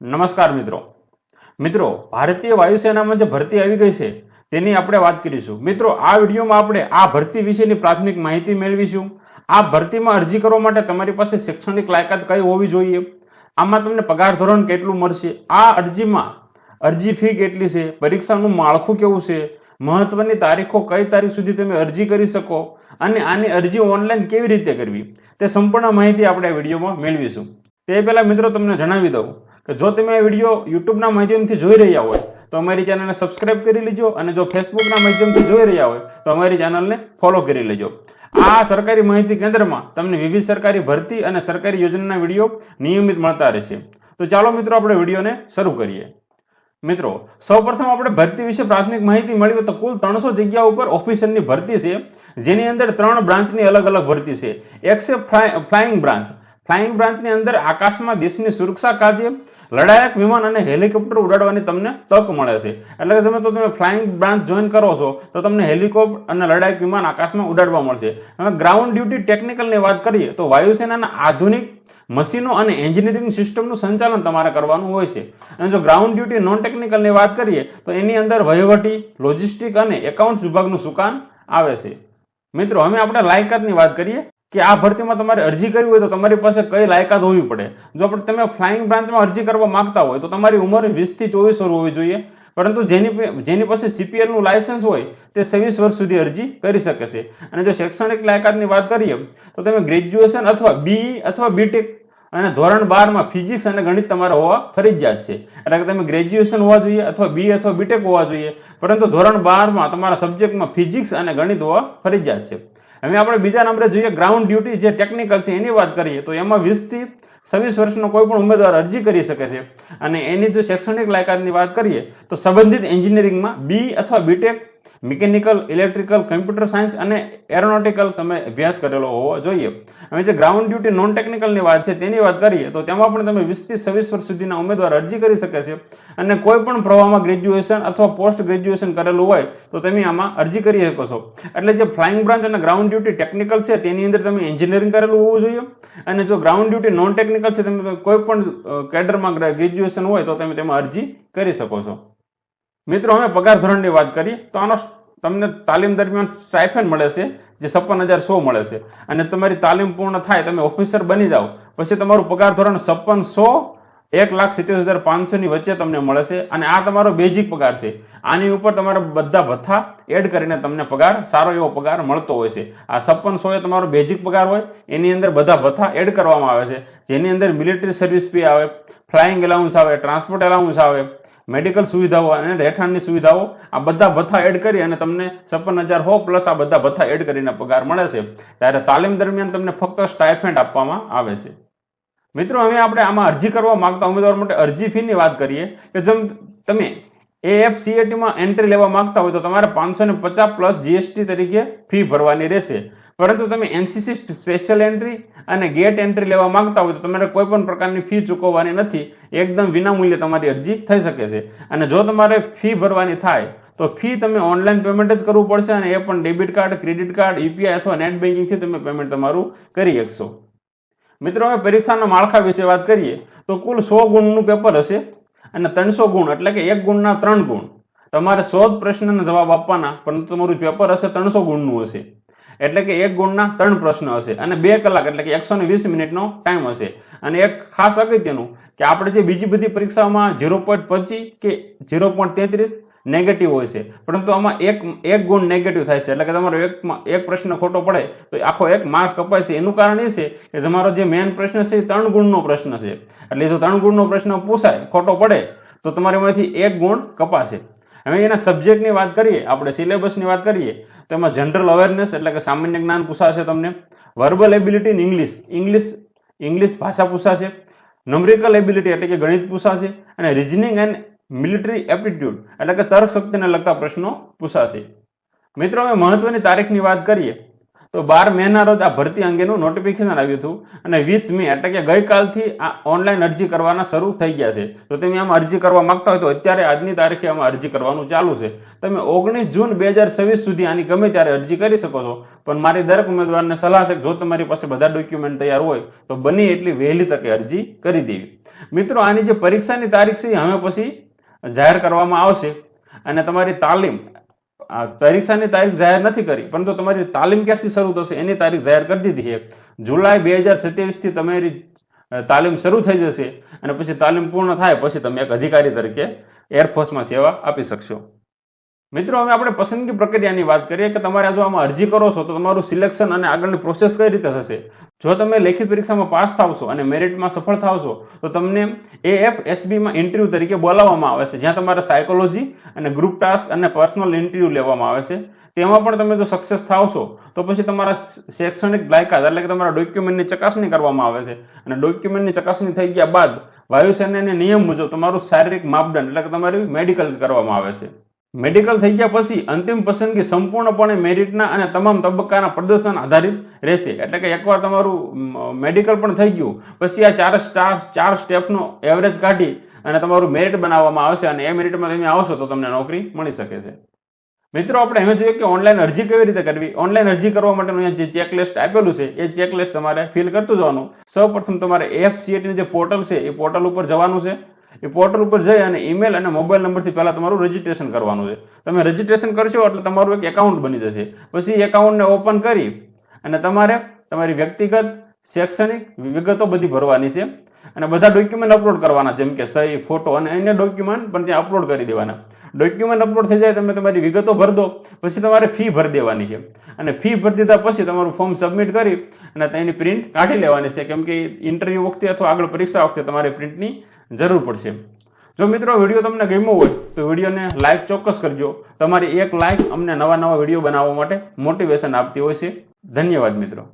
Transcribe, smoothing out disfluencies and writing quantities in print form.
નમસ્કાર મિત્રો મિત્રો ભારતીય વાયુસેનામાં જે ભરતી આવી ગઈ છે તેની આપણે વાત કરીશું। મિત્રો આ વિડીયોમાં આપણે આ ભરતી વિશેની પ્રાથમિક માહિતી મેળવીશું। આ ભરતીમાં અરજી કરવા માટે તમારી પાસે શૈક્ષણિક લાયકાત કઈ હોવી જોઈએ, આમાં તમને પગાર ધોરણ કેટલું મળશે, આ અરજીમાં અરજી ફી કેટલી છે, પરીક્ષાનું માળખું કેવું છે, મહત્વની તારીખો કઈ તારીખ સુધી તમે અરજી કરી શકો અને આની અરજી ઓનલાઈન કેવી રીતે કરવી તે સંપૂર્ણ માહિતી આપણે આ વિડીયોમાં મેળવીશું। તે પહેલા મિત્રો તમને જણાવી દઉં કે જો તમે આ વિડીયો યુટ્યુબના માધ્યમથી જોઈ રહ્યા હોય તો અમારી ચેનલને સબસ્ક્રાઇબ કરી લેજો અને જો ફેસબુકના માધ્યમથી જોઈ રહ્યા હોય તો અમારી ચેનલને ફોલો કરી લેજો। આ સરકારી માહિતી કેન્દ્રમાં તમને વિવિધ સરકારી ભરતી અને સરકારી યોજનાના વિડીયો નિયમિત મળતા રહેશે। તો ચાલો મિત્રો આપણે વિડીયોને શરૂ કરીએ। મિત્રો સૌપ્રથમ આપણે ભરતી વિશે પ્રાથમિક માહિતી મેળવીએ તો કુલ 300 જગ્યાઓ ઉપર ઓફિસરની ભરતી છે, જેની અંદર 3 બ્રાન્ચની અલગ અલગ ભરતી છે। એક છે ફ્લાઇંગ બ્રાન્ચ। ફ્લાઇંગ બ્રાન્ચની અંદર આકાશમાં દેશની સુરક્ષા કાર્ય લડાયક વિમાન અને હેલિકોપ્ટર ઉડાડવાની તમને તક મળે છે। એટલે કે તમે ફ્લાઇંગ બ્રાન્ચ જોઈન કરો છો તો તમને હેલિકોપ્ટર અને લડાયક વિમાન આકાશમાં ઉડાડવા મળશે। હવે ગ્રાઉન્ડ ડ્યુટી ટેકનિકલની વાત કરીએ તો વાયુસેનાના આધુનિક મશીનો અને એન્જિનિયરિંગ સિસ્ટમનું સંચાલન તમારે કરવાનું હોય છે। અને જો ગ્રાઉન્ડ ડ્યુટી નોન ટેકનિકલની વાત કરીએ તો એની અંદર વહીવટી, લોજિસ્ટિક અને એકાઉન્ટ્સ વિભાગનું સુકાન આવે છે। મિત્રો હવે આપણે લાયકાતની વાત કરીએ કે આ ભરતીમાં તમારે અરજી કરવી હોય તો તમારી પાસે કઈ લાયકાત હોવી પડે। જો તમે ફ્લાઇંગ બ્રાન્ચમાં અરજી કરવા માંગતા હોય તો તમારી ઉંમર 20 થી 24 વર્ષ હોવી જોઈએ, પરંતુ જેની પાસે CPL નું લાયસન્સ હોય તે 26 વર્ષ સુધી અરજી કરી શકે છે। અને જો શૈક્ષણિક લાયકાતની વાત કરીએ તો તમે ગ્રેજ્યુએશન અથવા BE અથવા BTech અને ધોરણ 12 માં ફિઝિક્સ અને ગણિત તમારે હોવા ફરજિયાત છે। એટલે કે તમે ગ્રેજ્યુએશન હોવા જોઈએ અથવા BE અથવા BTech હોવા જોઈએ, પરંતુ ધોરણ 12 માં તમારા સબ્જેક્ટમાં ફિઝિક્સ અને ગણિત હોવા ફરજિયાત છે। હવે આપણે બીજા નંબરે જોઈએ ગ્રાઉન્ડ ડ્યુટી જે ટેકનિકલ છે એની વાત કરીએ તો એમાં 20 થી 26 વર્ષનો કોઈ પણ ઉમેદવાર અરજી કરી શકે છે। અને એની જો શૈક્ષણિક લાયકાતની વાત કરીએ તો સંબંધિત એન્જિનિયરિંગમાં BE અથવા BTech, mechanical, electrical, computer science અને એરોનોટિકલ તમે અભ્યાસ કરેલો હોવો જોઈએ। હવે જે ગ્રાઉન્ડ ડ્યુટી નોન ટેકનિકલની વાત છે તેની વાત કરીએ તો તેમાં પણ તમે 20 થી 26 વર્ષ સુધીના ઉમેદવાર અરજી કરી શકે છે। અને કોઈ પણ પ્રવાહમાં ગ્રેજ્યુએશન અથવા પોસ્ટ ગ્રેજ્યુએશન કરેલું હોય તો તમે આમાં અરજી કરી શકો છો। એટલે જે ફ્લાઇંગ બ્રાન્ચ અને ગ્રાઉન્ડ ડ્યુટી ટેકનિકલ છે તેની અંદર તમે એન્જિનિયરિંગ કરેલું હોવું જોઈએ, અને જો ગ્રાઉન્ડ ડ્યુટી નોન ટેકનિકલ છે તમે કોઈ પણ કેડરમાં ગ્રેજ્યુએશન હોય તો તમે તેમાં અરજી કરી શકો છો। મિત્રો હવે પગાર ધોરણની વાત કરીએ તો આનો તમને તાલીમ દરમિયાન સ્ટાઇફેન્ડ મળે છે જે 56,100 મળે છે। અને તમારી તાલીમ પૂર્ણ થાય, તમે ઓફિસર બની જાઓ પછી તમારું પગાર ધોરણ 56,100 1,77,500 ની વચ્ચે તમને મળે છે। અને આ તમારો બેઝિક પગાર છે। આની ઉપર તમારે બધા ભથ્થા એડ કરીને તમને પગાર સારો એવો પગાર મળતો હોય છે। આ 56,100 એ તમારો બેઝિક પગાર હોય, એની અંદર બધા ભથ્થા એડ કરવામાં આવે છે, જેની અંદર મિલિટરી સર્વિસ ફી આવે, ફ્લાઇંગ એલાઉન્સ આવે, ટ્રાન્સપોર્ટ એલાઉન્સ આવે, મેડિકલ સુવિધાઓ અને રહેઠાણની સુવિધાઓ, આ બધા ભથ્થા એડ કરી અને તમને 56,100 પ્લસ આ બધા ભથ્થા એડ કરીને પગાર મળે છે। ત્યારે તાલીમ દરમિયાન તમને ફક્ત સ્ટાઇફેન્ડ આપવામાં આવે છે। મિત્રો હવે આપણે આમાં અરજી કરવા માંગતા ઉમેદવાર માટે અરજી ફીની વાત કરીએ કે જો તમે AFCAT માં એન્ટ્રી લેવા માંગતા હોય તો તમારે 550 પ્લસ GST તરીકે ફી ભરવાની રહેશે। પરંતુ તમે NCC સ્પેશિયલ એન્ટ્રી અને ગેટ એન્ટ્રી લેવા માંગતા હોય તો તમારે કોઈ પણ પ્રકારની ફી ચૂકવવાની નથી, એકદમ વિનામૂલ્યે તમારી અરજી થઈ શકે છે। અને જો તમારે ફી ભરવાની થાય તો ફી તમે ઓનલાઈન પેમેન્ટ જ કરવું પડશે, અને એ પણ debit card, credit card, UPI અથવા નેટ બેન્કિંગથી તમે પેમેન્ટ તમારું કરી શકશો। મિત્રો હવે પરીક્ષાના માળખા વિશે વાત કરીએ તો કુલ 100 ગુણનું પેપર હશે અને 300 ગુણ એટલે કે 1 ગુણના 3 ગુણ તમારે 100 પ્રશ્નના જવાબ આપવાના, પરંતુ તમારું પેપર હશે 300 ગુણનું હશે। એટલે કે 1 ગુણના 3 પ્રશ્ન હશે અને 2 કલાક એટલે કે 120 મિનિટનો ટાઈમ હશે। અને એક ખાસ અગત્યનું કે આપણે જે બીજી બધી પરીક્ષાઓમાં 0.25 કે 0.33 નેગેટિવ હોય છે, પરંતુ આમાં એક ગુણ નેગેટિવ થાય છે। એટલે કે તમારો એક પ્રશ્ન ખોટો પડે તો આખો 1 માર્ક્સ કપાય છે। એનું કારણ એ છે કે તમારો જે મેઇન પ્રશ્ન છે એ 3 ગુણનો પ્રશ્ન છે, એટલે જો 3 ગુણનો પ્રશ્ન પૂછાય, ખોટો પડે તો તમારામાંથી 1 ગુણ કપાશે। હવે એના સબ્જેક્ટની વાત કરીએ, આપણે સિલેબસની વાત કરીએ તો એમાં જનરલ અવેરનેસ એટલે કે સામાન્ય જ્ઞાન પૂછાશે, તમને વર્બલ એબિલિટી ઇન ઇંગ્લિશ ભાષા પૂછાશે, ન્યુમેરિકલ એબિલિટી એટલે કે ગણિત પૂછાશે, અને રીઝનિંગ એન્ડ મિલિટરી એપ્ટિટ્યુડ એટલે કે તર્ક શક્તિને લગતા પ્રશ્નો પૂછાશે। મિત્રો હવે મહત્વની તારીખની વાત કરીએ તો 12 મેના રોજ આ ભરતી અંગેનું નોટિફિકેશન આવ્યું હતું અને 20 મે એટલે કે ગઈકાલથી આ ઓનલાઈન અરજી કરવાના શરૂ થઈ ગયા છે. તો તમે આમાં અરજી કરવા માંગતા હોય તો અત્યારે આજની તારીખે આમાં અરજી કરવાનું ચાલુ છે. તમે 19 જૂન 2026 સુધી આની ગમે ત્યારે અરજી કરી શકો છો. પણ મારી દરેક ઉમેદવારને સલાહ છે કે જો તમારી પાસે બધા ડોક્યુમેન્ટ તૈયાર હોય તો બને એટલી વહેલી તકે અરજી કરી દેવી. મિત્રો, આની જે પરીક્ષાની તારીખ છે હવે પછી જાહેર કરવામાં આવશે અને તમારી તાલીમ પરીક્ષાની તારીખ જાહેર નથી કરી, પરંતુ તમારી તાલીમ ક્યારથી શરૂ થશે એની તારીખ જાહેર કરી દીધી છે. જુલાઈ 2027 થી તમારી તાલીમ શરૂ થઈ જશે અને પછી તાલીમ પૂર્ણ થાય પછી તમે એક અધિકારી તરીકે એરફોર્સમાં સેવા આપી શકશો. મિત્રો, હવે આપણે પસંદગી પ્રક્રિયાની વાત કરીએ કે તમારે જો આમાં અરજી કરો છો તો તમારું સિલેક્શન અને આગળની પ્રોસેસ કઈ રીતે થશે. જો તમે લેખિત પરીક્ષામાં પાસ થાવશો અને મેરિટમાં સફળ થાવશો તો તમને AFSBમાં ઇન્ટરવ્યુ તરીકે બોલાવવામાં આવે છે, જ્યાં તમારે સાયકોલોજી અને ગ્રુપ ટાસ્ક અને પર્સનલ ઇન્ટરવ્યુ લેવામાં આવે છે. તેમાં પણ તમે જો સક્સેસ થાવશો તો પછી તમારા શૈક્ષણિક લાયકાત એટલે કે તમારા ડોક્યુમેન્ટની ચકાસણી કરવામાં આવે છે અને ડોક્યુમેન્ટની ચકાસણી થઈ ગયા બાદ વાયુસેનાના નિયમ મુજબ તમારું શારીરિક માપદંડ એટલે કે તમારી મેડિકલ કરવામાં આવે છે. મેડિકલ થઈ ગયા પછી અંતિમ પસંદગી સંપૂર્ણપણે મેરિટના અને તમામ તબક્કાના પ્રદર્શન આધારિત રહેશે. એટલે કે એકવાર તમારું મેડિકલ પણ થઈ ગયું પછી આ ચાર સ્ટેપનો એવરેજ કાઢી અને તમારું મેરિટ બનાવવામાં આવશે અને એ મેરિટમાં તમે આવશો તો તમને નોકરી મળી શકે છે. મિત્રો, આપણે હવે જોઈએ કે ઓનલાઈન અરજી કેવી રીતે કરવી. ઓનલાઈન અરજી કરવા માટેનું જે ચેકલિસ્ટ આપેલું છે એ ચેકલિસ્ટ તમારે ફિલ કરતું જવાનું. સૌપ્રથમ તમારે AFCETનું જે પોર્ટલ છે એ પોર્ટલ ઉપર જવાનું છે. એ પોર્ટલ ઉપર જઈ અને ઈમેલ અને મોબાઈલ નંબરથી પહેલા તમારું રજીસ્ટ્રેશન કરવાનું છે. તમે રજીસ્ટ્રેશન કરશો એટલે તમારું એક એકાઉન્ટ બની જશે. પછી એકાઉન્ટને ઓપન કરી અને તમારે તમારી વ્યક્તિગત શૈક્ષણિક વિગતો બધી ભરવાની છે અને બધા ડોક્યુમેન્ટ અપલોડ કરવાના, જેમ કે સહી, ફોટો અને અન્ય ડોક્યુમેન્ટ પણ ત્યાં અપલોડ કરી દેવાના. ડોક્યુમેન્ટ અપલોડ થઈ જાય તમે તમારી વિગતો ભરી દો પછી તમારે ફી ભરી દેવાની છે અને ફી ભરી દીધા પછી તમારું ફોર્મ સબમિટ કરી અને તેની પ્રિન્ટ કાઢી લેવાની છે, કેમ કે ઇન્ટરવ્યુ વખતે અથવા આગળ પરીક્ષા વખતે તમારે પ્રિન્ટની જરૂર પડશે. જો મિત્રો વિડીયો તમને ગમ્યો હોય તો વિડીયોને લાઈક ચોક્કસ કરજો. તમારી એક લાઈક અમને નવા વિડીયો બનાવવા માટે મોટિવેશન આપતી હોય છે. ધન્યવાદ મિત્રો.